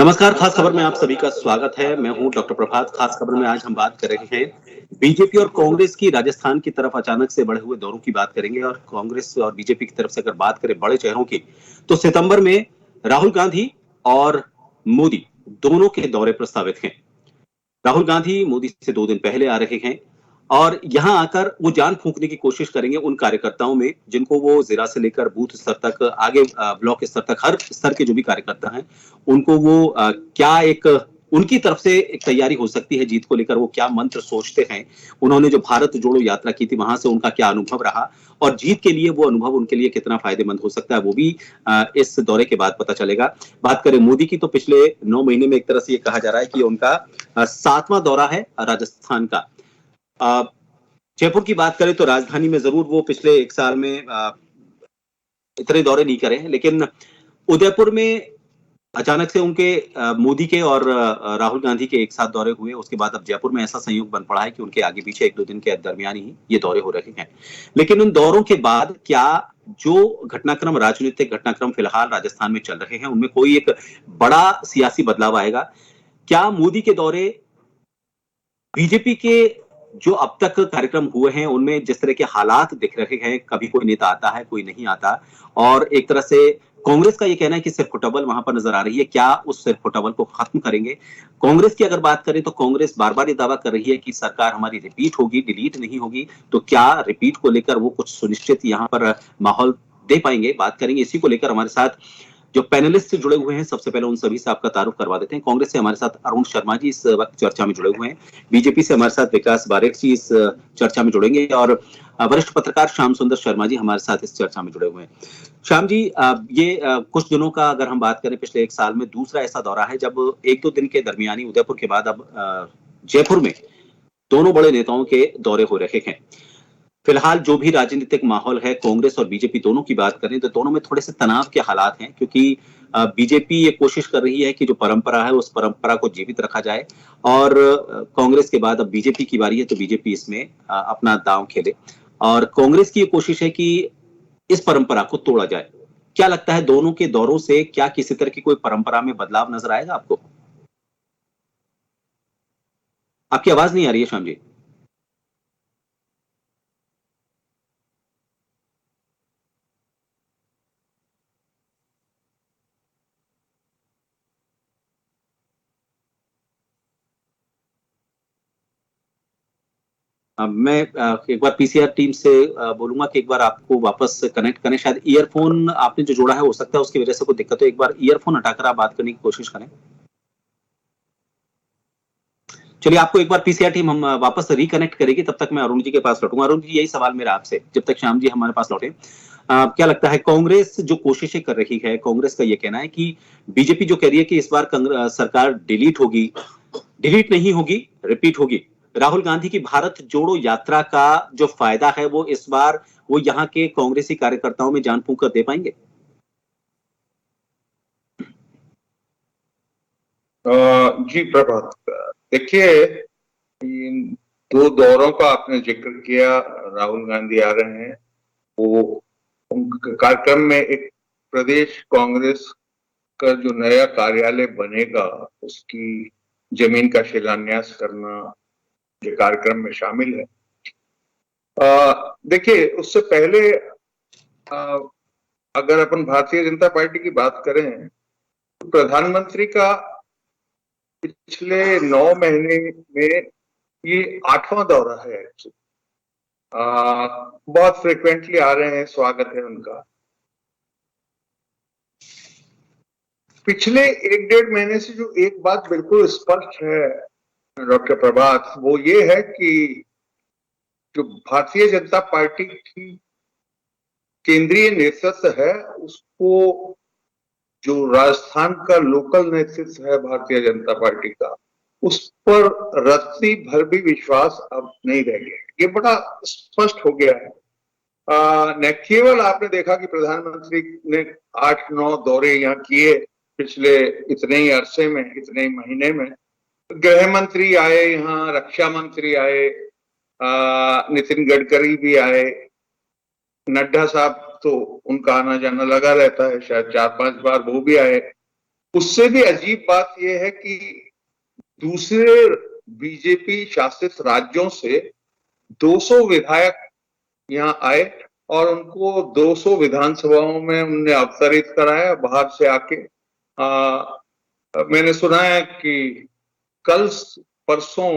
नमस्कार। खास खबर में आप सभी का स्वागत है। मैं हूं डॉक्टर प्रभात। खास खबर में आज हम बात कर रहे हैं बीजेपी और कांग्रेस की राजस्थान की तरफ अचानक से बढ़े हुए दौरों की बात करेंगे। और कांग्रेस और बीजेपी की तरफ से अगर बात करें बड़े चेहरों की, तो सितंबर में राहुल गांधी और मोदी दोनों के दौरे प्रस्तावित हैं। राहुल गांधी मोदी से 2 दिन पहले आ रहे हैं और यहां आकर वो जान फूंकने की कोशिश करेंगे उन कार्यकर्ताओं में जिनको वो जिला से लेकर बूथ स्तर तक, आगे ब्लॉक स्तर तक, हर स्तर के जो भी कार्यकर्ता हैं उनको वो क्या एक उनकी तरफ से एक तैयारी हो सकती है जीत को लेकर, वो क्या मंत्र सोचते हैं। उन्होंने जो भारत जोड़ो यात्रा की थी वहां से उनका क्या अनुभव रहा और जीत के लिए वो अनुभव उनके लिए कितना फायदेमंद हो सकता है, वो भी इस दौरे के बाद पता चलेगा। बात करें मोदी की, तो पिछले 9 महीने में एक तरह से ये कहा जा रहा है कि उनका 7वां दौरा है राजस्थान का। जयपुर की बात करें तो राजधानी में जरूर वो पिछले 1 साल में इतने दौरे नहीं करे हैं, लेकिन उदयपुर में अचानक से उनके मोदी के और राहुल गांधी के एक साथ दौरे हुए। उसके बाद अब जयपुर में ऐसा संयोग बन पड़ा है कि उनके आगे पीछे 1-2 दिन के दरमियान ही ये दौरे हो रहे हैं। लेकिन उन दौरों के बाद क्या जो घटनाक्रम, राजनीतिक घटनाक्रम फिलहाल राजस्थान में चल रहे हैं, उनमें कोई एक बड़ा सियासी बदलाव आएगा? क्या मोदी के दौरे बीजेपी के जो अब तक कार्यक्रम हुए हैं उनमें जिस तरह के हालात दिख रहे हैं, कभी कोई नेता आता है कोई नहीं आता, और एक तरह से कांग्रेस का ये कहना है कि सिरफुटबल वहां पर नजर आ रही है, क्या उस सिरफुटबल को खत्म करेंगे? कांग्रेस की अगर बात करें तो कांग्रेस बार बार ये दावा कर रही है कि सरकार हमारी रिपीट होगी, डिलीट नहीं होगी। तो क्या रिपीट को लेकर वो कुछ सुनिश्चित यहाँ पर माहौल दे पाएंगे? बात करेंगे इसी को लेकर। हमारे साथ जो पैनलिस्ट से जुड़े हुए हैं, सबसे पहले उन सभी से आपका तारुफ करवा देते हैं। कांग्रेस से हमारे साथ अरुण शर्मा जी इस वक्त चर्चा में जुड़े हुए हैं। बीजेपी से हमारे साथ विकास बारेक जी इस चर्चा में जुड़ेंगे और वरिष्ठ पत्रकार श्याम सुंदर शर्मा जी हमारे साथ इस चर्चा में जुड़े हुए हैं। श्याम जी, ये कुछ दिनों का अगर हम बात करें, पिछले 1 साल में दूसरा ऐसा दौरा है जब 1-2 दिन के दरमियानी उदयपुर के बाद अब जयपुर में दोनों बड़े नेताओं के दौरे हो रहे हैं। फिलहाल जो भी राजनीतिक माहौल है, कांग्रेस और बीजेपी दोनों की बात करें तो दोनों में थोड़े से तनाव के हालात हैं, क्योंकि बीजेपी ये कोशिश कर रही है कि जो परंपरा है उस परंपरा को जीवित रखा जाए और कांग्रेस के बाद अब बीजेपी की बारी है तो बीजेपी इसमें अपना दांव खेले, और कांग्रेस की ये कोशिश है कि इस परंपरा को तोड़ा जाए। क्या लगता है दोनों के दौरों से क्या किसी तरह की कोई परंपरा में बदलाव नजर आएगा आपको? आपकी आवाज नहीं आ रही है श्याम जी। मैं एक बार पीसीआर टीम से बोलूंगा कि एक बार आपको वापस कनेक्ट करें। शायद ईयरफोन आपने जो जोड़ा है हो सकता है उसकी वजह से कोई दिक्कत हो। एक बार ईयरफोन हटाकर आप बात करने की कोशिश करें। चलिए, आपको एक बार पीसीआर टीम हम वापस रिकनेक्ट करेगी, तब तक मैं अरुण जी के पास लौटूंगा। अरुण जी, यही सवाल मेरा आपसे, जब तक श्याम जी हमारे पास लौटे। क्या लगता है कांग्रेस जो कोशिशें कर रही है, कांग्रेस का ये कहना है कि बीजेपी जो कह रही है कि इस बार सरकार डिलीट होगी, डिलीट नहीं होगी, रिपीट होगी। राहुल गांधी की भारत जोड़ो यात्रा का जो फायदा है वो इस बार वो यहाँ के कांग्रेसी कार्यकर्ताओं में जान फूंक कर दे पाएंगे? जी प्रभात, देखिए, इन 2 दौरों का आपने जिक्र किया। राहुल गांधी आ रहे हैं, वो उनके कार्यक्रम में एक प्रदेश कांग्रेस का जो नया कार्यालय बनेगा उसकी जमीन का शिलान्यास करना ये कार्यक्रम में शामिल है। देखिए, उससे पहले अगर अपन भारतीय जनता पार्टी की बात करें तो प्रधानमंत्री का पिछले 9 महीने में ये 8वां दौरा है एक्चुअली। बहुत फ्रिक्वेंटली आ रहे हैं, स्वागत है उनका। पिछले 1-1.5 महीने से जो एक बात बिल्कुल स्पष्ट है डॉक्टर प्रभात, वो ये है कि जो भारतीय जनता पार्टी की केंद्रीय नेतृत्व है उसको, जो राजस्थान का लोकल नेतृत्व है भारतीय जनता पार्टी का, उस पर रत्ती भर भी विश्वास अब नहीं रह गया। ये बड़ा स्पष्ट हो गया है। न केवल आपने देखा कि प्रधानमंत्री ने 8-9 दौरे यहाँ किए पिछले इतने ही अरसे में, इतने ही महीने में। गृह मंत्री आए यहाँ, रक्षा मंत्री आए, नितिन गडकरी भी आए, नड्डा साहब तो उनका आना जाना लगा रहता है, शायद 4-5 बार वो भी आए। उससे भी अजीब बात यह है कि दूसरे बीजेपी शासित राज्यों से 200 विधायक यहाँ आए और उनको 200 विधानसभाओं में उनने अवतरित कराया बाहर से आके। मैंने सुना है कि कल परसों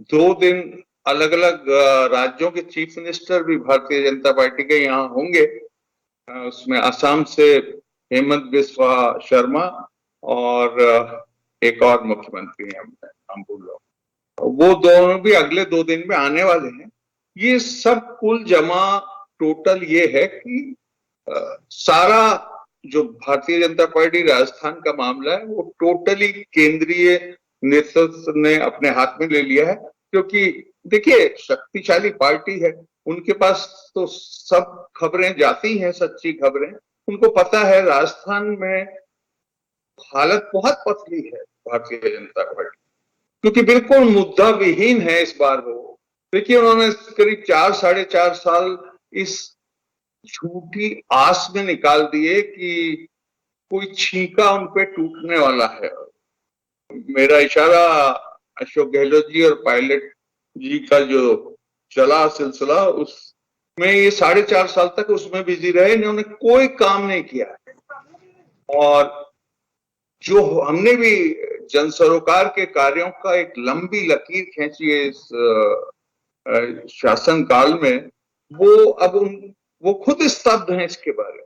2 दिन अलग अलग राज्यों के चीफ मिनिस्टर भी भारतीय जनता पार्टी के यहाँ होंगे। उसमें असम से हेमंत बिस्वा शर्मा और एक और मुख्यमंत्री हैं, हम भूल रहा हूं, वो दोनों भी अगले 2 दिन में आने वाले हैं। ये सब कुल जमा टोटल ये है कि सारा जो भारतीय जनता पार्टी राजस्थान का मामला है वो टोटली केंद्रीय नेतृत्व ने अपने हाथ में ले लिया है। क्योंकि देखिए, शक्तिशाली पार्टी है, उनके पास तो सब खबरें जाती हैं, सच्ची खबरें। उनको पता है राजस्थान में हालत बहुत पतली है भारतीय जनता पार्टी, क्योंकि बिल्कुल मुद्दा विहीन है इस बार वो। देखिए, उन्होंने करीब 4-4.5 साल इस झूठी आस में निकाल दिए कि कोई छींका उन पे टूटने वाला है। मेरा इशारा अशोक गहलोत जी और पायलट जी का जो चला सिलसिला, उसमें ये 4.5 साल तक उसमें बिजी रहे, इन्होंने कोई काम नहीं किया। और जो हमने भी जन सरोकार के कार्यों का एक लंबी लकीर खींची है इस शासन काल में, वो अब वो खुद स्तब्ध हैं इसके बारे में।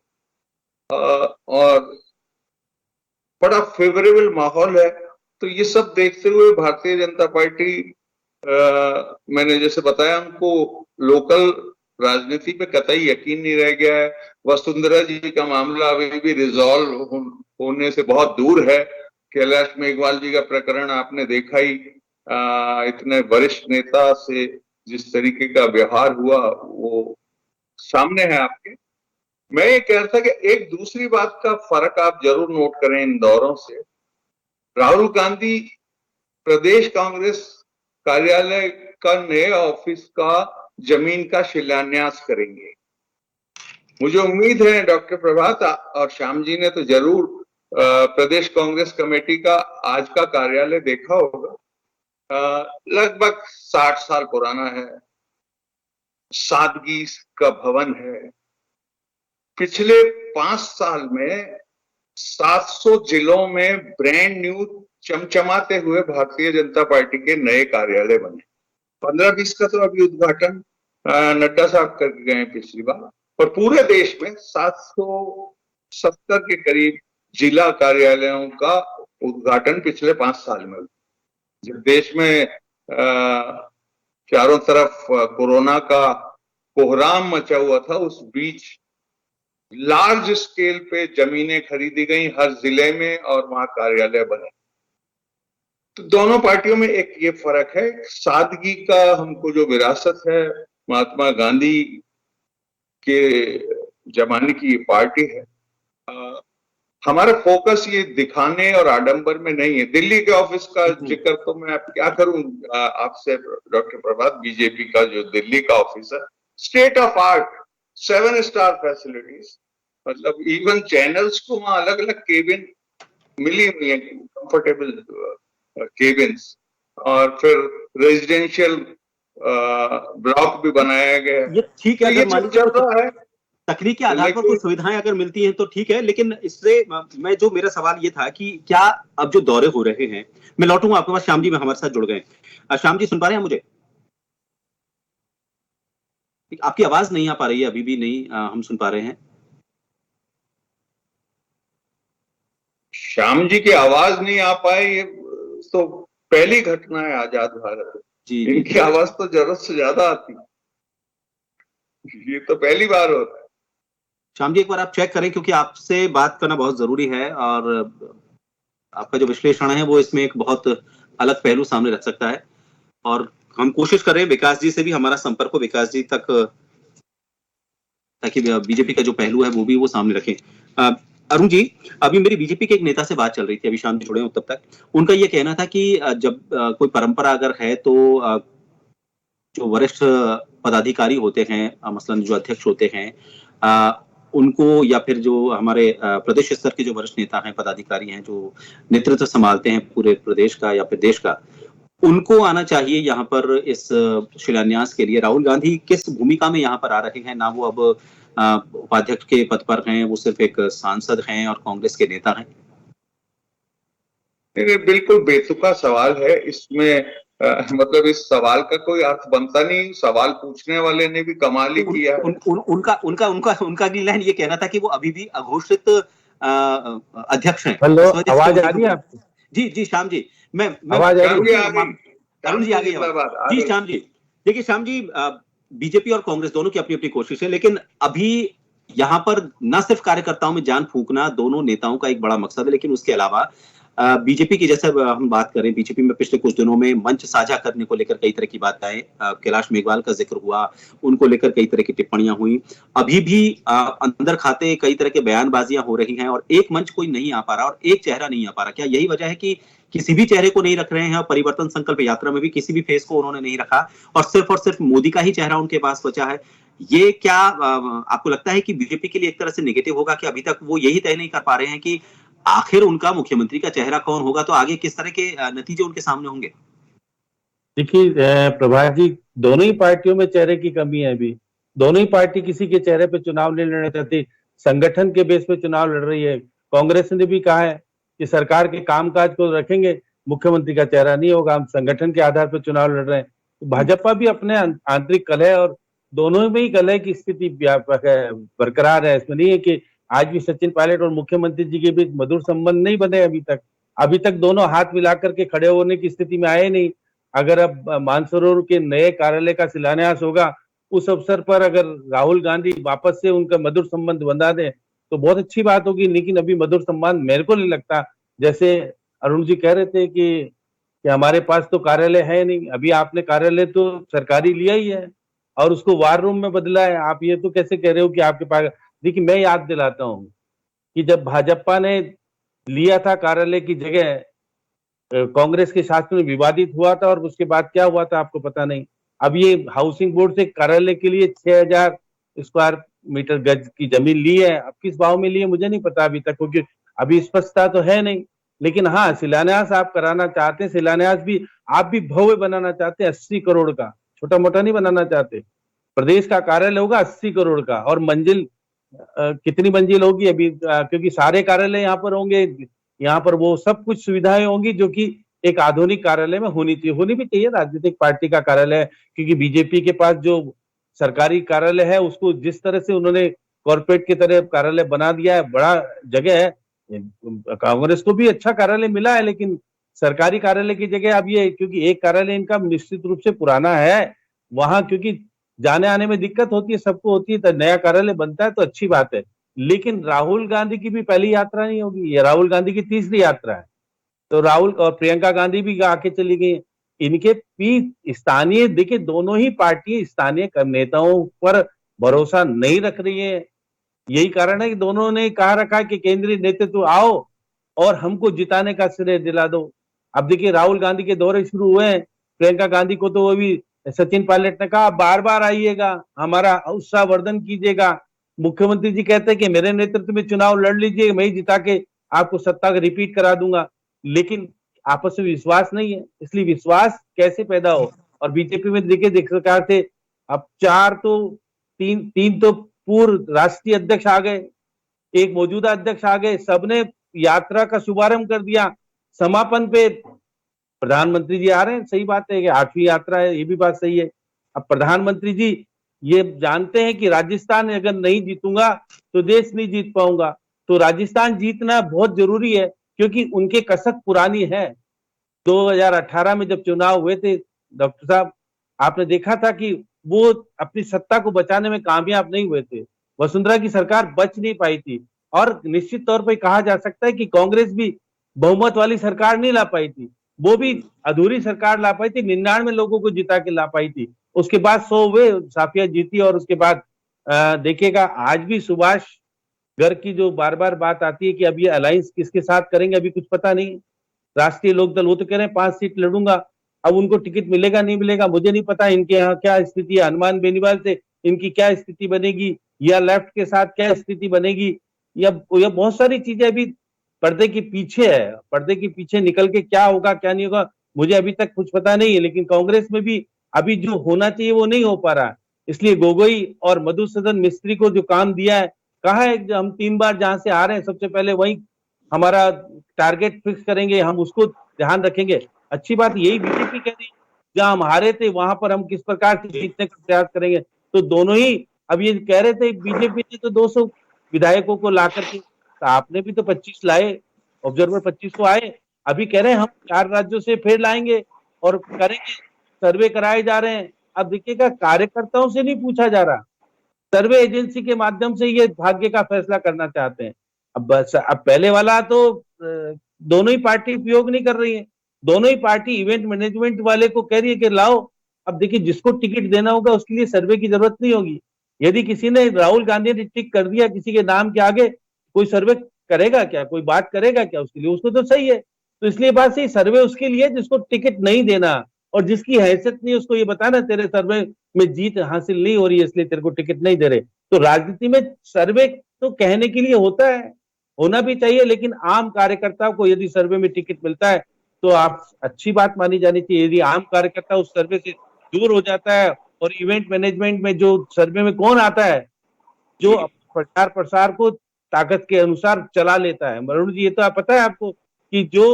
और बड़ा फेवरेबल माहौल है। तो ये सब देखते हुए भारतीय जनता पार्टी, मैंने जैसे बताया, उनको लोकल राजनीति पे कतई यकीन नहीं रह गया है। वसुंधरा जी का मामला अभी भी रिजॉल्व होने से बहुत दूर है। कैलाश मेघवाल जी का प्रकरण आपने देखा ही, इतने वरिष्ठ नेता से जिस तरीके का व्यवहार हुआ वो सामने है आपके। मैं ये कह रहा था कि एक दूसरी बात का फर्क आप जरूर नोट करें इन दौरों से। राहुल गांधी प्रदेश कांग्रेस कार्यालय का नए ऑफिस का जमीन का शिलान्यास करेंगे। मुझे उम्मीद है डॉक्टर प्रभात और श्याम जी ने तो जरूर प्रदेश कांग्रेस कमेटी का आज का कार्यालय देखा होगा। लगभग 60 साल पुराना है, सादगी का भवन है। पिछले 5 साल में 700 जिलों में ब्रांड न्यू चमचमाते हुए भारतीय जनता पार्टी के नए कार्यालय बने। 15-20 का तो अभी उद्घाटन नड्डा साहब करके गए पिछली बार। और पूरे देश में 770 के करीब जिला कार्यालयों का उद्घाटन पिछले 5 साल में। जब देश में चारों तरफ कोरोना का कोहराम मचा हुआ था, उस बीच लार्ज स्केल पे जमीनें खरीदी गई हर जिले में और वहां कार्यालय बने। तो दोनों पार्टियों में एक ये फर्क है, सादगी का हमको जो विरासत है, महात्मा गांधी के जमाने की ये पार्टी है। हमारा फोकस ये दिखाने और आडंबर में नहीं है। दिल्ली के ऑफिस का जिक्र तो मैं क्या करूं आपसे डॉक्टर प्रभात। बीजेपी का जो दिल्ली का ऑफिस है, state of art, 7 star facilities, मतलब इवन चैनल्स को वहां अलग अलग केबिन मिली हुई है, कंफर्टेबल केबिन्स, और फिर रेजिडेंशियल ब्लॉक भी बनाया गया है। ये ठीक है, अगर मान चल रहा है तकनीकी आधार पर कुछ सुविधाएं अगर मिलती हैं तो ठीक है, लेकिन इससे मैं जो मेरा सवाल ये था कि क्या अब जो दौरे हो रहे हैं, मैं लौटूंगा आपके पास, श्याम जी में हमारे साथ जुड़ गए। श्याम जी सुन पा रहे हैं मुझे? आपकी आवाज नहीं आ पा रही है, अभी भी नहीं हम सुन पा रहे हैं। श्याम जी की आवाज नहीं आ पाए, ये तो पहली घटना है आजाद भारत। जी, इनकी आवाज तो जरूरत से ज्यादा आती है, ये तो पहली बार होता है। श्याम जी एक बार आप चेक करें, क्योंकि आपसे बात करना बहुत जरूरी है और आपका जो विश्लेषण है वो इसमें एक बहुत अलग पहलू सामने रख सकता है। और हम कोशिश करें विकास जी से भी हमारा संपर्क हो, विकास जी तक, ताकि बीजेपी का जो पहलू है वो भी वो सामने रखें। अरुण जी, अभी मेरी बीजेपी के एक नेता से बात चल रही थी, अभी श्याम जी जुड़े हो तब तक। उनका ये कहना था कि जब कोई परंपरा अगर है तो जो वरिष्ठ पदाधिकारी होते हैं, मसलन जो अध्यक्ष होते हैं, उनको या फिर जो हमारे प्रदेश स्तर के जो वरिष्ठ नेता हैं, पदाधिकारी हैं, जो नेतृत्व संभालते हैं पूरे प्रदेश का या फिर देश का, उनको आना चाहिए यहाँ पर इस शिलान्यास के लिए। राहुल गांधी किस भूमिका में यहाँ पर आ रहे हैं? ना वो अब उपाध्यक्ष के पद पर हैं, वो सिर्फ एक सांसद हैं और कांग्रेस के नेता हैं। नहीं, बिल्कुल बेतुका सवाल है इसमें। मतलब इस सवाल का कोई अर्थ बनता नहीं। सवाल पूछने वाले ने भी कमाल ही किया है। उनका अगली लाइन ये कहना था कि वो अभी भी अघोषित अध्यक्ष हैं। हेलो, आवाज आ रही है आपको? जी जी श्याम जी, मैं आवाज आ रही है? अरुण जी आ गई जी। श्याम जी देखिए, श्याम जी बीजेपी और कांग्रेस दोनों की अपनी अपनी कोशिश है, लेकिन अभी यहाँ पर न सिर्फ कार्यकर्ताओं में जान फूंकना दोनों नेताओं का एक बड़ा मकसद है, लेकिन उसके अलावा बीजेपी की जैसे हम बात करें, बीजेपी में पिछले कुछ दिनों में मंच साझा करने को लेकर कई तरह की बातें आई। कैलाश मेघवाल का जिक्र हुआ, उनको लेकर कई तरह की टिप्पणियां हुई। अभी भी अंदर खाते कई तरह के बयानबाजियां हो रही हैं और एक मंच कोई नहीं आ पा रहा और एक चेहरा नहीं आ पा रहा। क्या यही वजह है कि किसी भी चेहरे को नहीं रख रहे हैं? परिवर्तन संकल्प यात्रा में भी किसी भी फेस को उन्होंने नहीं रखा और सिर्फ मोदी का ही चेहरा उनके पास बचा है। ये क्या आपको लगता है कि बीजेपी के लिए एक तरह से नेगेटिव होगा कि अभी तक वो यही तय नहीं कर पा रहे हैं कि आखिर उनका मुख्यमंत्री का चेहरा कौन होगा, तो आगे किस तरह के नतीजे उनके सामने होंगे? देखिए प्रभाष जी, दोनों ही पार्टियों में चेहरे की कमी है। अभी दोनों ही पार्टी किसी के चेहरे पे चुनाव नहीं लड़ना चाहती, संगठन के बेस पे चुनाव लड़ रही है। कांग्रेस ने भी कहा है कि सरकार के कामकाज को रखेंगे, मुख्यमंत्री का चेहरा नहीं होगा, हम संगठन के आधार पर चुनाव लड़ रहे हैं। तो भाजपा भी अपने आंतरिक कलह और दोनों में ही कलह की स्थिति व्यापक है, बरकरार है। इसमें नहीं है कि आज भी सचिन पायलट और मुख्यमंत्री जी के बीच मधुर संबंध नहीं बने अभी तक दोनों हाथ मिलाकर के खड़े होने की स्थिति में आए नहीं। अगर अब मानसरोवर के नए कार्यालय का शिलान्यास होगा, उस अवसर पर अगर राहुल गांधी वापस से उनका मधुर संबंध बंधा दें तो बहुत अच्छी बात होगी, लेकिन अभी मधुर संबंध मेरे को नहीं लगता। जैसे अरुण जी कह रहे थे कि हमारे पास तो कार्यालय है नहीं, अभी आपने कार्यालय तो सरकारी लिया ही है और उसको वार रूम में बदला है। आप ये तो कैसे कह रहे हो कि आपके पास? देखिए, मैं याद दिलाता हूँ कि जब भाजपा ने लिया था कार्यालय की जगह, कांग्रेस के शासन में विवादित हुआ था और उसके बाद क्या हुआ था आपको पता नहीं। अब ये हाउसिंग बोर्ड से कार्यालय के लिए 6000 स्क्वायर मीटर गज की जमीन ली है। अब किस भाव में ली है मुझे नहीं पता अभी तक, क्योंकि अभी स्पष्टता तो है नहीं। लेकिन हाँ, शिलान्यास आप कराना चाहते हैं, शिलान्यास भी आप भी भव्य बनाना चाहते हैं, 80 करोड़ का, छोटा मोटा नहीं बनाना चाहते। प्रदेश का कार्यालय होगा 80 करोड़ का और मंजिल कितनी मंजिल होगी अभी, क्योंकि सारे कार्यालय यहाँ पर होंगे, यहाँ पर वो सब कुछ सुविधाएं होंगी जो कि एक आधुनिक कार्यालय में होनी भी चाहिए राजनीतिक पार्टी का कार्यालय। क्योंकि बीजेपी के पास जो सरकारी कार्यालय है उसको जिस तरह से उन्होंने कॉर्पोरेट की तरह कार्यालय बना दिया है, बड़ा जगह है। कांग्रेस को भी अच्छा कार्यालय मिला है, लेकिन सरकारी कार्यालय की जगह अब ये, क्योंकि एक कार्यालय इनका निश्चित रूप से पुराना है, वहां क्योंकि जाने आने में दिक्कत होती है, सबको होती है, तो नया कार्यालय बनता है तो अच्छी बात है। लेकिन राहुल गांधी की भी पहली यात्रा नहीं होगी, ये राहुल गांधी की तीसरी यात्रा है। तो राहुल और प्रियंका गांधी भी आके चली गई। इनके भी स्थानीय, देखिए दोनों ही पार्टी स्थानीय नेताओं पर भरोसा नहीं रख रही है। यही कारण है कि दोनों ने कहा रखा है कि केंद्रीय नेतृत्व आओ और हमको जिताने का श्रेय दिला दो। अब देखिए राहुल गांधी के दौरे शुरू हुए हैं, प्रियंका गांधी को तो अभी सचिन पायलट ने कहा बार बार आइएगा, हमारा उत्साहवर्धन कीजिएगा। मुख्यमंत्री जी कहते हैं कि मेरे नेतृत्व में चुनाव लड़ लीजिए, मैं ही जिता के आपको सत्ता का रिपीट करा दूंगा। लेकिन आपस में विश्वास नहीं है, इसलिए विश्वास कैसे पैदा हो? और बीजेपी में देखिए जिस प्रकार से अब तीन तो पूर्व राष्ट्रीय अध्यक्ष आ गए, एक मौजूदा अध्यक्ष आ गए, सबने यात्रा का शुभारंभ कर दिया। समापन पे प्रधानमंत्री जी आ रहे हैं, सही बात है कि 8वीं यात्रा है, ये भी बात सही है। अब प्रधानमंत्री जी ये जानते हैं कि राजस्थान अगर नहीं जीतूंगा तो देश नहीं जीत पाऊंगा, तो राजस्थान जीतना बहुत जरूरी है क्योंकि उनके कसक पुरानी है। 2018 में जब चुनाव हुए थे डॉक्टर साहब, आपने देखा था कि वो अपनी सत्ता को बचाने में कामयाब नहीं हुए थे, वसुंधरा की सरकार बच नहीं पाई थी। और निश्चित तौर पर कहा जा सकता है कि कांग्रेस भी बहुमत वाली सरकार नहीं ला पाई थी, वो भी अधूरी सरकार ला पाई थी, 99 लोगों को जिता के ला पाई थी। उसके बाद 100 हुए, साफिया जीती और उसके बाद देखिएगा आज भी सुभाष गर्ग की जो बार बार बात आती है कि अब ये अलायंस किसके साथ करेंगे अभी कुछ पता नहीं। राष्ट्रीय लोकदल वो तो कह रहे हैं 5 सीट लड़ूंगा, अब उनको टिकट मिलेगा नहीं मिलेगा मुझे नहीं पता। इनके यहाँ क्या स्थिति है, हनुमान बेनीवाल से इनकी क्या स्थिति बनेगी या लेफ्ट के साथ क्या स्थिति बनेगी, या बहुत सारी चीजें अभी पर्दे के पीछे है। पर्दे के पीछे निकल के क्या होगा क्या नहीं होगा मुझे अभी तक कुछ पता नहीं है, लेकिन कांग्रेस में भी अभी जो होना चाहिए वो नहीं हो पा रहा। इसलिए गोगोई और मधुसूदन मिस्त्री को जो काम दिया है, कहा है कि हम 3 बार जहां से आ रहे हैं सबसे पहले वही हमारा टारगेट फिक्स करेंगे, हम उसको ध्यान रखेंगे। अच्छी बात यही बीजेपी कह रही है, जहां हम हारे थे वहां पर हम किस प्रकार से जीतने का प्रयास करेंगे। तो दोनों ही अब ये कह रहे थे, बीजेपी ने तो 200 विधायकों को ला करके, तो आपने भी तो 25 लाए, ऑब्जर्वर 25 तो आए, अभी कह रहे हैं हम 4 राज्यों से फिर लाएंगे और करेंगे, सर्वे कराए जा रहे हैं। अब देखिएगा, कार्यकर्ताओं से नहीं पूछा जा रहा, सर्वे एजेंसी के माध्यम से ये भाग्य का फैसला करना चाहते हैं। अब बस, अब पहले वाला तो दोनों ही पार्टी उपयोग नहीं कर रही है। दोनों ही पार्टी इवेंट मैनेजमेंट वाले को कह रही है कि लाओ, अब देखिए जिसको टिकट देना होगा उसके लिए सर्वे की जरूरत नहीं होगी। यदि किसी ने, राहुल गांधी ने टिक कर दिया किसी के नाम के आगे, कोई सर्वे करेगा क्या, कोई बात करेगा क्या उसके लिए, उसको तो सही है। तो इसलिए बात सही, सर्वे उसके लिए जिसको टिकट नहीं देना और जिसकी हैसियत नहीं, उसको ये बताना तेरे सर्वे में जीत हासिल नहीं हो रही है इसलिए तेरे को टिकट नहीं दे रहे। तो राजनीति में सर्वे तो कहने के लिए होता है, होना भी चाहिए, लेकिन आम कार्यकर्ताओं को यदि सर्वे में टिकट मिलता है तो आप अच्छी बात मानी जानी चाहिए। यदि आम कार्यकर्ता उस सर्वे से दूर हो जाता है, और इवेंट मैनेजमेंट में जो सर्वे में कौन आता है, जो प्रचार प्रसार को ताकत के अनुसार चला लेता है। वरुण जी, ये तो आप पता है आपको कि जो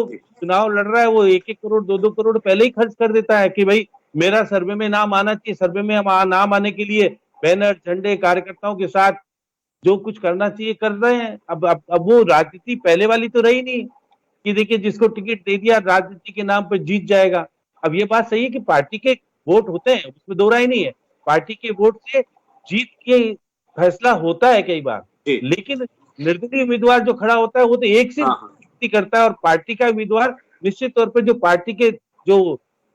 चुनाव लड़ रहा है वो 1-1 करोड़ 2-2 करोड़ पहले ही खर्च कर देता है कि भाई मेरा सर्वे में नाम आना चाहिए। सर्वे में नाम आने के लिए बैनर, झंडे, कार्यकर्ताओं के साथ जो कुछ करना चाहिए कर रहे हैं। अब वो राजनीति पहले वाली तो रही नहीं कि देखिए जिसको टिकट दे दिया राजनीति के नाम पर जीत जाएगा। अब ये बात सही है कि पार्टी के वोट होते हैं, उसमें दो राय नहीं है, पार्टी के वोट से जीत के फैसला होता है कई बार, लेकिन निर्दलीय उम्मीदवार जो खड़ा होता है वो तो एक से करता है, और पार्टी का उम्मीदवार निश्चित तौर पर जो पार्टी के जो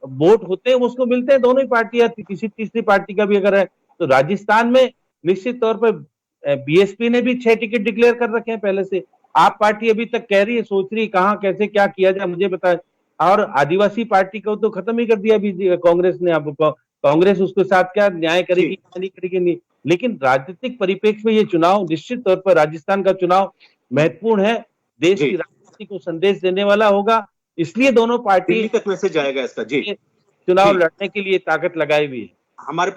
वोट होते हैं उसको मिलते हैं। दोनों ही पार्टी या किसी तीसरी पार्टी का भी अगर है तो राजस्थान में निश्चित तौर पर बीएसपी ने भी 6 टिकट डिक्लेयर कर रखे हैं पहले से। आप पार्टी अभी तक कह रही है, सोच रही कहां कैसे क्या किया जाए मुझे बताए, और आदिवासी पार्टी को तो खत्म ही कर दिया अभी कांग्रेस ने। अब कांग्रेस उसके साथ क्या न्याय करेगी क्या नहीं करेगी नहीं, लेकिन राजनीतिक परिप्रेक्ष्य में ये चुनाव निश्चित तौर पर, राजस्थान का चुनाव महत्वपूर्ण है, देश की राजनीति को संदेश देने वाला होगा, इसलिए दोनों पार्टी दिल्ली तक मैसेज जाएगा इसका। जी, चुनाव लड़ने के लिए ताकत लगाई हुई है। हमारे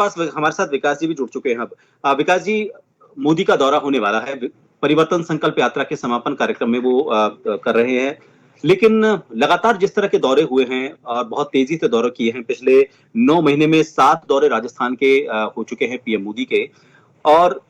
साथ विकास जी भी जुड़ चुके हैं। अब विकास जी, मोदी का दौरा होने वाला है, परिवर्तन संकल्प यात्रा के समापन कार्यक्रम में वो कर रहे हैं, लेकिन लगातार जिस तरह के दौरे हुए हैं और बहुत तेजी से दौरे किए हैं, पिछले 9 महीने में 7 दौरे राजस्थान के हो चुके हैं पीएम मोदी के, और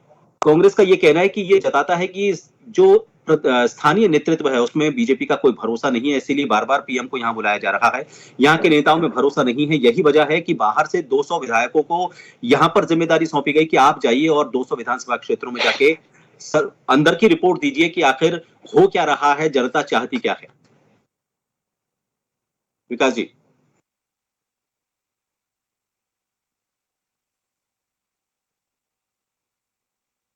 कांग्रेस का ये कहना है कि ये जताता है कि जो स्थानीय नेतृत्व है उसमें बीजेपी का कोई भरोसा नहीं है, इसीलिए बार बार पीएम को यहाँ बुलाया जा रहा है। यहाँ के नेताओं में भरोसा नहीं है, यही वजह है कि बाहर से 200 विधायकों को यहाँ पर जिम्मेदारी सौंपी गई कि आप जाइए और 200 विधानसभा क्षेत्रों में जाके अंदर की रिपोर्ट दीजिए कि आखिर हो क्या रहा है, जनता चाहती क्या है। विकास जी,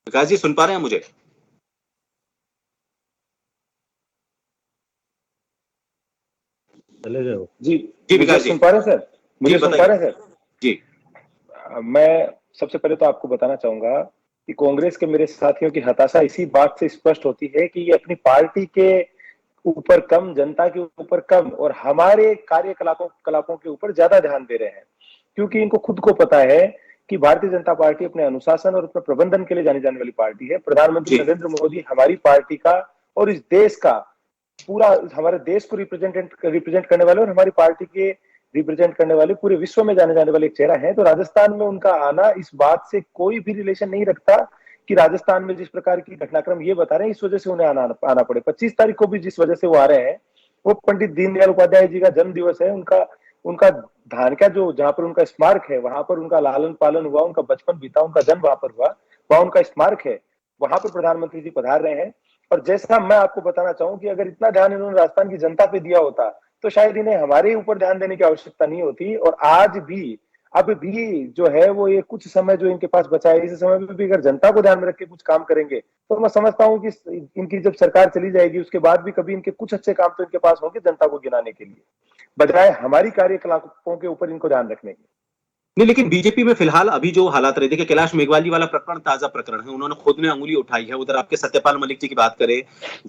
विकास जी सुन पा रहे हैं मुझे? चले जाओ। जी जी विकास जी सुन पा रहे हैं सर? मुझे सुन पा रहे हैं सर? जी, मैं सबसे पहले तो आपको बताना चाहूंगा कि कांग्रेस के मेरे साथियों की हताशा इसी बात से स्पष्ट होती है कि ये अपनी पार्टी के ऊपर कम, जनता के ऊपर कम और हमारे कार्यकलापों के ऊपर ज्यादा ध्यान दे रहे हैं, क्योंकि इनको खुद को पता है कि भारतीय जनता पार्टी अपने अनुशासन और अपने प्रबंधन के लिए जानी जाने वाली पार्टी है। प्रधानमंत्री नरेंद्र मोदी हमारी पार्टी का और इस देश का, पूरा हमारे देश को रिप्रेजेंट करने वाले और हमारी पार्टी के रिप्रेजेंट करने वाले पूरे विश्व में जाने वाले एक चेहरा है। तो राजस्थान में उनका आना इस बात से कोई भी रिलेशन नहीं रखता कि राजस्थान में जिस प्रकार की घटनाक्रम ये बता रहे हैं इस वजह से उन्हें आना पड़े। 25 तारीख को भी जिस वजह से वो आ रहे हैं वो पंडित दीनदयाल उपाध्याय जी का जन्म दिवस है। उनका धानक्या जो जहां पर उनका स्मारक है, वहां पर उनका लालन पालन हुआ, उनका बचपन बीता, उनका जन्म वहां पर हुआ, वहां उनका स्मारक है, वहां पर प्रधानमंत्री जी पधार रहे हैं। और जैसा मैं आपको बताना चाहूं कि अगर इतना ध्यान इन्होंने राजस्थान की जनता पे दिया होता तो शायद इन्हें हमारे ऊपर ध्यान देने की आवश्यकता नहीं होती। और आज भी, अब भी जो है वो ये कुछ समय जो इनके पास बचा है, इस समय में भी अगर जनता को ध्यान में रख के कुछ काम करेंगे तो मैं समझता हूं कि इनकी जब सरकार चली जाएगी उसके बाद भी कभी इनके कुछ अच्छे काम तो इनके पास होंगे जनता को गिनाने के लिए, बजाय हमारी कार्यकलापों के ऊपर इनको ध्यान रखने के। नहीं, लेकिन बीजेपी में फिलहाल अभी जो हालात रहे, देखिए कैलाश मेघवाल जी वाला प्रकरण ताजा प्रकरण है, उन्होंने खुद ने अंगुली उठाई है। उधर आपके सत्यपाल मलिक जी की बात करें,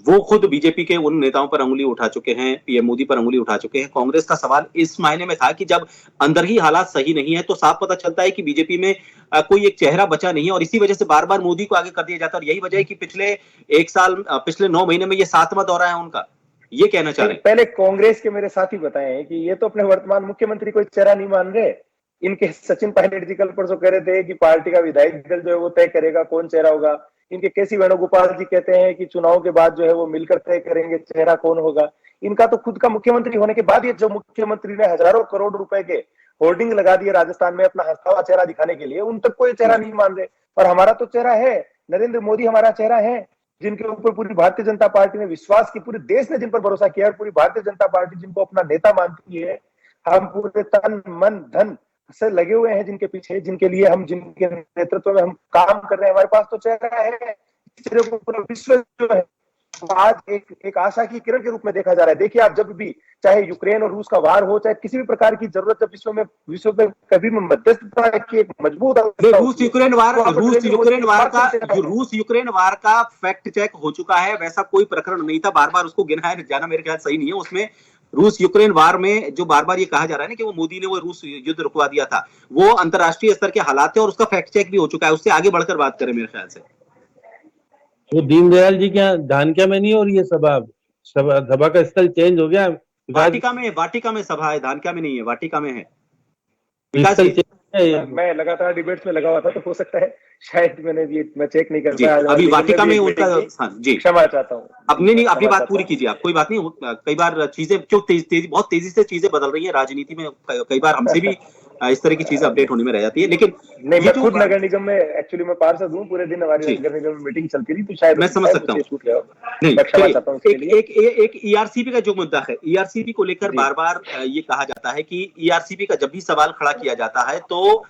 वो खुद बीजेपी के उन नेताओं पर अंगुली उठा चुके हैं, पीएम मोदी पर अंगुली उठा चुके हैं। कांग्रेस का सवाल इस मायने में था कि जब अंदर ही हालात सही नहीं है तो साफ पता चलता है कि बीजेपी में कोई एक चेहरा बचा नहीं है, और इसी वजह से बार बार मोदी को आगे कर दिया जाता है। और यही वजह है कि पिछले एक साल, पिछले 9 महीने में ये 7वां दौरा है उनका। ये कहना चाह रहे हैं। पहले कांग्रेस के मेरे साथी बताए हैं कि ये तो अपने वर्तमान मुख्यमंत्री को चेहरा नहीं मान रहे। इनके सचिन पायलट जी कल परसों कह रहे थे कि पार्टी का विधायक दल जो है वो तय करेगा कौन चेहरा होगा। इनके केसी वेणुगोपाल जी कहते हैं कि चुनाव के बाद जो है वो मिलकर तय करेंगे चेहरा कौन होगा। इनका तो खुद का मुख्यमंत्री होने के बाद ये जो मुख्यमंत्री ने हजारों करोड़ रुपए के होर्डिंग लगा दिए राजस्थान में अपना हंसता हुआ चेहरा दिखाने के लिए, उन तक कोई चेहरा नहीं मान रहे। और हमारा तो चेहरा है, नरेंद्र मोदी हमारा चेहरा है, जिनके ऊपर पूरी भारतीय जनता पार्टी ने विश्वास की, पूरे देश ने जिन पर भरोसा किया, और पूरी भारतीय जनता पार्टी जिनको अपना नेता मानती है। हम पूरे तन मन धन से लगे हुए हैं जिनके पीछे, जिनके लिए हम, जिनके नेतृत्व में हम काम कर रहे हैं। हमारे पास तो चेहरा है, चेहरे को पूरा विश्व जो है आज एक आशा की किरण के रूप में देखा जा रहा है। देखिए आप, जब भी चाहे यूक्रेन और रूस का वार हो, चाहे किसी भी प्रकार की जरूरत जब विश्व में कभी मध्यस्थता की एक मजबूत रूस यूक्रेन वार का फैक्ट चेक हो चुका है। वैसा कोई प्रकरण नहीं था, बार बार उसको गिनाया जाना मेरे ख्याल सही नहीं है। उसमें रूस यूक्रेन वार में जो बार बार ये कहा जा रहा है ना कि वो मोदी ने वो रूस युद्ध रुकवा दिया था, वो अंतरराष्ट्रीय स्तर के हालात है और उसका फैक्ट चेक भी हो चुका है। उससे आगे बढ़कर बात करें मेरे ख्याल से वो दीनदयाल जी क्या धानक्या में नहीं हो रही है सभा? सभा का स्थल चेंज हो गया। वाटिका में सभा है, धानक्या में नहीं है, वाटिका में है। विकास जी, मैं लगातार डिबेट्स में लगा हुआ था, तो हो सकता है शायद मैं चेक नहीं कर पाया। अभी वाटिका में उनका जी, क्षमा चाहता हूँ। अपनी नहीं, अपनी बात पूरी कीजिए आप, कोई बात नहीं। कई बार चीजें जो बहुत तेजी से चीजें बदल रही है राजनीति में, कई बार हमसे भी इस तरह की चीजें अपडेट होने में रह जाती है। लेकिन नहीं, मैं खुद नगर निगम में एक्चुअली मैं पार्षद हूँ, पूरे दिन हमारी नगर निगम में मीटिंग चलती रही, तो शायद मैं समझ सकता हूँ। एक ईआरसीपी का जो मुद्दा है, ईआरसीपी को लेकर बार बार ये कहा जाता है कि ईआरसीपी का जब भी सवाल खड़ा किया जाता है तो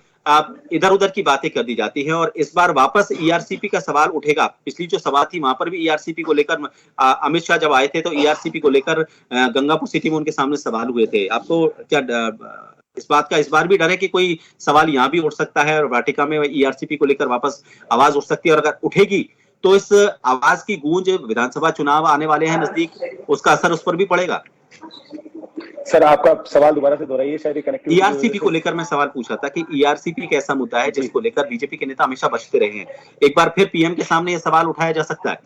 इधर उधर की बातें कर दी जाती हैं, और इस बार वापस ईआरसीपी का सवाल उठेगा। पिछली जो सभा थी वहां पर भी ईआरसीपी को लेकर अमित शाह जब आए थे तो ईआरसीपी को लेकर गंगापुर सिटी में उनके सामने सवाल हुए थे। आपको क्या इस बात का इस बार भी डर है कि कोई सवाल यहाँ भी उठ सकता है और वाटिका में ईआरसीपी को लेकर वापस आवाज उठ सकती है, और अगर उठेगी तो इस आवाज की गूंज विधानसभा चुनाव आने वाले हैं नजदीक, उसका असर उस पर भी पड़ेगा? सर आपका सवाल दोबारा से दोहराइए, शायद कनेक्टिविटी। ईआरसीपी को लेकर मैं सवाल पूछा था कि ईआरसीपी एक ऐसा मुद्दा है जिसको लेकर बीजेपी के नेता हमेशा बचते रहे हैं, एक बार फिर पीएम के सामने यह सवाल उठाया जा सकता है?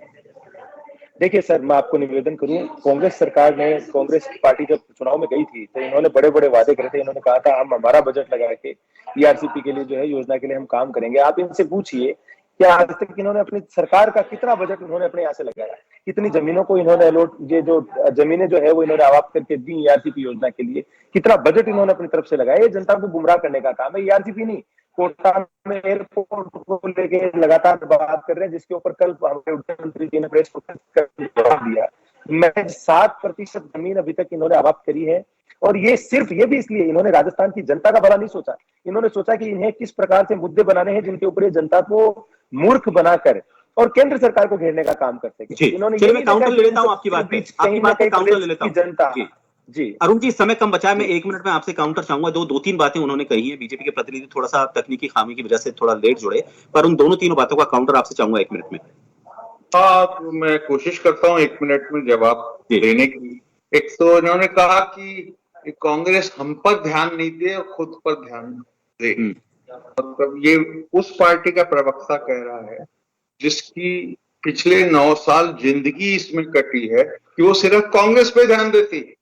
देखिए सर, मैं आपको निवेदन करूं, कांग्रेस सरकार ने, कांग्रेस पार्टी जब चुनाव में गई थी तो इन्होंने बड़े बड़े वादे करे थे। इन्होंने कहा था हम हमारा बजट लगा के ईआरसीपी के लिए जो है योजना के लिए हम काम करेंगे। आप इनसे पूछिए कि आज तक इन्होंने अपनी सरकार का कितना बजट इन्होंने अपने यहाँ से लगाया, कितनी जमीनों को इन्होंने अलॉट, ये जो जमीनें जो है वो इन्होंने आवाज करके दी ईआरसीपी योजना के लिए, कितना बजट इन्होंने अपनी तरफ से लगाया। ये जनता को गुमराह करने का काम है, ईआरसीपी नहीं। कोटा में एयरपोर्ट को लेके लगातार बात कर रहे हैं, जिसके ऊपर कल मुख्यमंत्री जी ने प्रेस कॉन्फ्रेंस दिया। मैं 7% जमीन अभी तक इन्होंने आबाद करी है, और ये सिर्फ ये भी इसलिए, इन्होंने राजस्थान की जनता का भला नहीं सोचा। इन्होंने सोचा कि इन्हें किस प्रकार से मुद्दे बनाने हैं जिनके ऊपर ये जनता को मूर्ख बनाकर और केंद्र सरकार को घेरने का काम कर सके। इन्होंने मैं काउंटर ले लेता हूं आपकी बात पे, काउंटर ले लेता हूं जनता जी। अरुण जी, समय कम बचा है, मैं 1 मिनट में आपसे काउंटर चाहूंगा। दो तीन बातें उन्होंने कही हैं, बीजेपी के प्रतिनिधि थोड़ा सा तकनीकी खामी की वजह से थोड़ा लेट जुड़े, पर उन दोनों तीनों बातों का काउंटर आपसे चाहूंगा 1 मिनट में। तो मैं कोशिश करता हूँ 1 मिनट में जवाब देने की। एक तो इन्होंने कहा कि कांग्रेस हम पर ध्यान नहीं दे और खुद पर ध्यान दे, मतलब ये उस पार्टी का प्रवक्ता कह रहा है जिसकी पिछले 9 साल जिंदगी इसमें कटी है कि वो सिर्फ कांग्रेस पे ध्यान देती है।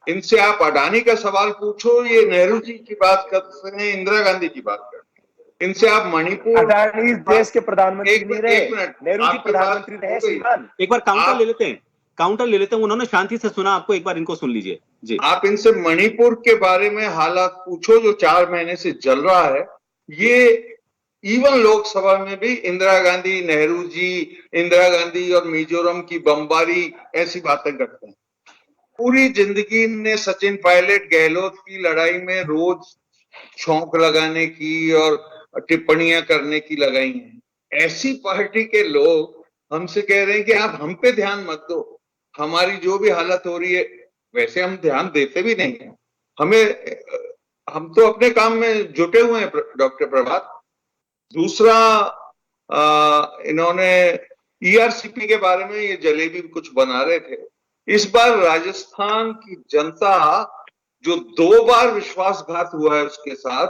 इनसे आप अडानी का सवाल पूछो, ये नेहरू जी की बात करते हैं, इंदिरा गांधी की बात करते हैं। इनसे आप मणिपुर, अडानी देश के प्रधानमंत्री नहीं रहे, नेहरू जी प्रधानमंत्री रहे। एक बार काउंटर ले लेते हैं, उन्होंने शांति से सुना आपको, एक बार इनको सुन लीजिए जी। आप इनसे मणिपुर के बारे में हालात पूछो जो 4 महीने से चल रहा है। ये इवन लोकसभा में भी इंदिरा गांधी, नेहरू जी, इंदिरा गांधी और मिजोरम की बमबारी ऐसी बातें करते हैं। पूरी जिंदगी ने सचिन पायलट, गहलोत की लड़ाई में रोज छौंक लगाने की और टिप्पणियां करने की लगाई हैं। ऐसी पार्टी के लोग हमसे कह रहे हैं कि आप हम पे ध्यान मत दो, हमारी जो भी हालत हो रही है, वैसे हम ध्यान देते भी नहीं है। हमें हम तो अपने काम में जुटे हुए हैं डॉक्टर प्रभात। दूसरा, इन्होंने ईआरसीपी के बारे में ये जलेबी कुछ बना रहे थे। इस बार राजस्थान की जनता जो 2 बार विश्वासघात हुआ है उसके साथ,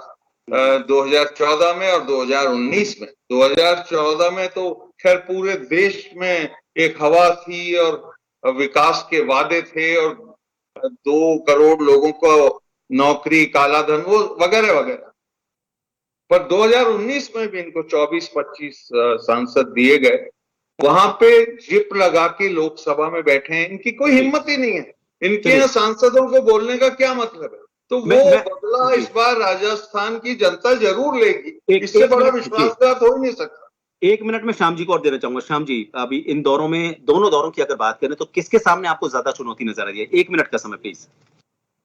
2014 में और 2019 में। 2014 में तो खैर पूरे देश में एक हवा थी और विकास के वादे थे और 2 करोड़ लोगों को नौकरी, काला धन, वो वगैरह वगैरह। पर 2019 में भी इनको 24-25 सांसद दिए गए। वहां पे जिप लगा के लोकसभा में बैठे हैं, इनकी कोई हिम्मत ही नहीं है। इनके यहाँ सांसदों को बोलने का क्या मतलब है? तो वो बदला इस बार राजस्थान की जनता जरूर लेगी। इससे बड़ा विश्वासघात हो ही नहीं सकता। 1 मिनट में श्याम जी को और देना चाहूंगा। श्याम जी, अभी इन दौरों में, दोनों दौरों की अगर बात करें तो किसके सामने आपको ज्यादा चुनौती नजर आ रही है? 1 मिनट का समय प्लीज।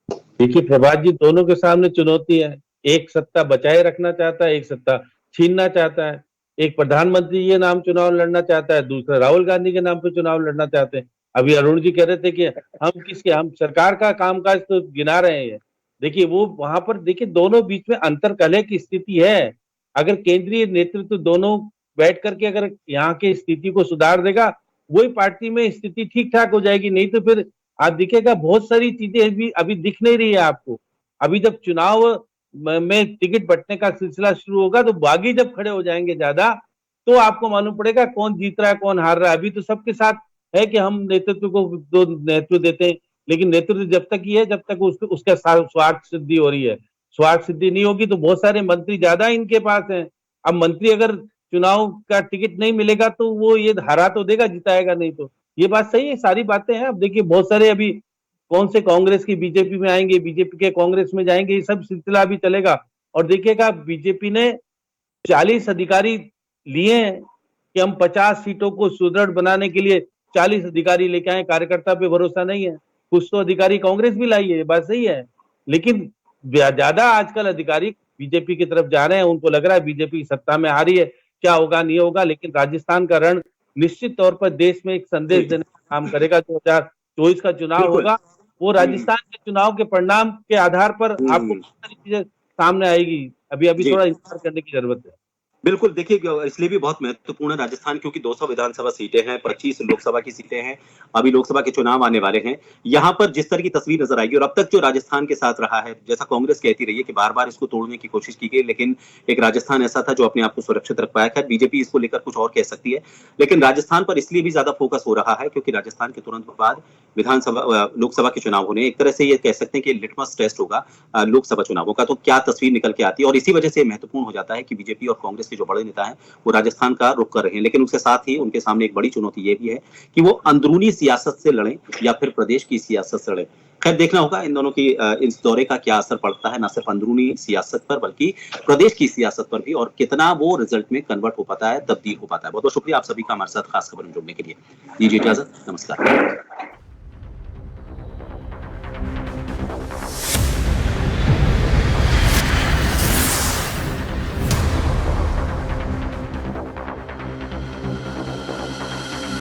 देखिए प्रभात जी, दोनों के सामने चुनौती है। एक सत्ता बचाए रखना चाहता है, एक सत्ता छीनना चाहता है। एक प्रधानमंत्री ये नाम चुनाव लड़ना चाहता है, दूसरा राहुल गांधी के नाम पे चुनाव लड़ना चाहते हैं। अभी अरुण जी कह रहे थे कि हम सरकार का कामकाज तो गिना रहे हैं। देखिए वो वहां पर देखिए दोनों बीच में अंतर कलह की स्थिति है। अगर केंद्रीय नेतृत्व दोनों बैठ करके अगर यहाँ की स्थिति को सुधार देगा, वही पार्टी में स्थिति ठीक ठाक हो जाएगी। नहीं तो फिर आज दिखेगा बहुत सारी चीजें भी अभी दिख नहीं रही है आपको। अभी जब चुनाव में टिकट बंटने का सिलसिला शुरू होगा तो बागी जब खड़े हो जाएंगे ज्यादा, तो आपको मालूम पड़ेगा कौन जीत रहा है कौन हार रहा है। अभी तो सबके साथ है कि हम नेतृत्व को दो नेतृत्व देते हैं, लेकिन नेतृत्व जब तक ही है जब तक उसका स्वार्थ सिद्धि हो रही है। स्वार्थ सिद्धि नहीं होगी तो बहुत सारे मंत्री ज्यादा इनके पास हैं। अब मंत्री अगर चुनाव का टिकट नहीं मिलेगा तो वो ये हरा तो देगा, जिताएगा नहीं। तो ये बात सही है, सारी बातें हैं। अब देखिए बहुत सारे अभी कौन से कांग्रेस की बीजेपी में आएंगे, बीजेपी के कांग्रेस में जाएंगे, ये सब सिलसिला अभी चलेगा। और देखिएगा बीजेपी ने 40 अधिकारी लिए हैं कि हम 50 सीटों को सुदृढ़ बनाने के लिए 40 अधिकारी लेके आए। कार्यकर्ता पे भरोसा नहीं है। कुछ तो अधिकारी कांग्रेस भी लाई है, बात सही है, लेकिन ज्यादा आजकल अधिकारी बीजेपी की तरफ जा रहे हैं। उनको लग रहा है बीजेपी सत्ता में आ रही है, क्या होगा नहीं होगा। लेकिन राजस्थान का रण निश्चित तौर पर देश में एक संदेश देने का काम करेगा। 2024 का चुनाव होगा, वो राजस्थान के चुनाव के परिणाम के आधार पर आपको बहुत सारी चीजें सामने आएगी। अभी थोड़ा इंतजार करने की जरूरत है। बिल्कुल, देखिए इसलिए भी बहुत महत्वपूर्ण है राजस्थान, क्योंकि 200 विधानसभा सीटें हैं, 25 लोकसभा की सीटें हैं, अभी लोकसभा के चुनाव आने वाले हैं। यहाँ पर जिस तरह की तस्वीर नजर आएगी, और अब तक जो राजस्थान के साथ रहा है, जैसा कांग्रेस कहती रही है कि बार बार इसको तोड़ने की कोशिश की गई, लेकिन एक राजस्थान ऐसा था जो अपने आप को सुरक्षित रख पाया। खैर बीजेपी इसको लेकर कुछ और कह सकती है, लेकिन राजस्थान पर इसलिए भी ज्यादा फोकस हो रहा है क्योंकि राजस्थान के तुरंत बाद विधानसभा लोकसभा के चुनाव होने। एक तरह से ये कह सकते हैं कि लिटमस टेस्ट होगा लोकसभा चुनावों का, तो क्या तस्वीर निकल के आती है। और इसी वजह से महत्वपूर्ण हो जाता है कि बीजेपी और कांग्रेस के जो बड़े नेता हैं वो राजस्थान का रुख कर रहे हैं। लेकिन उसके साथ ही उनके सामने एक बड़ी चुनौती ये भी है कि वो अंदरूनी सियासत से लड़ें या फिर प्रदेश की सियासत से लड़ें। खैर देखना होगा इन दोनों की इस दौरे का क्या असर पड़ता है, न सिर्फ अंदरूनी सियासत पर बल्कि प्रदेश की सियासत पर भी, और कितना वो रिजल्ट में कन्वर्ट हो पाता है, तब्दील हो पाता है। बहुत बहुत शुक्रिया आप सभी का हमारे साथ खास खबर में जुड़ने के लिए। दीजिए इजाजत, नमस्कार।